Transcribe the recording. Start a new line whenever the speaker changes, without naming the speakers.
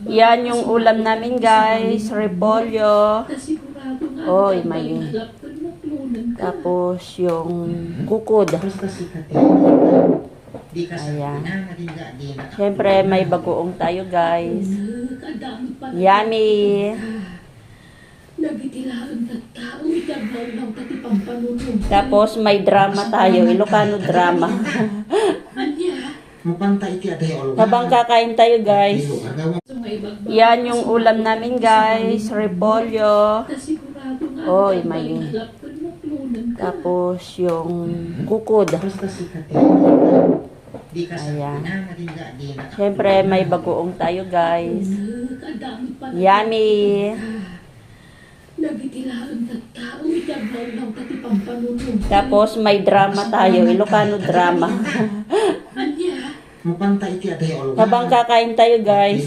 Yan yung ulam namin guys, repolyo. Oy, may. Tapos yung kukod. Ayan. Siyempre may bagoong tayo guys. Yummy. Tapos may drama tayo, Ilocano drama. Habang kakain tayo guys. Yan yung ulam namin guys, repolyo. Oy, may. Tapos yung kukod. Ayan. Siyempre may bagoong tayo guys. Yummy. Tapos may drama tayo, Ilocano drama. Habang kakain tayo guys.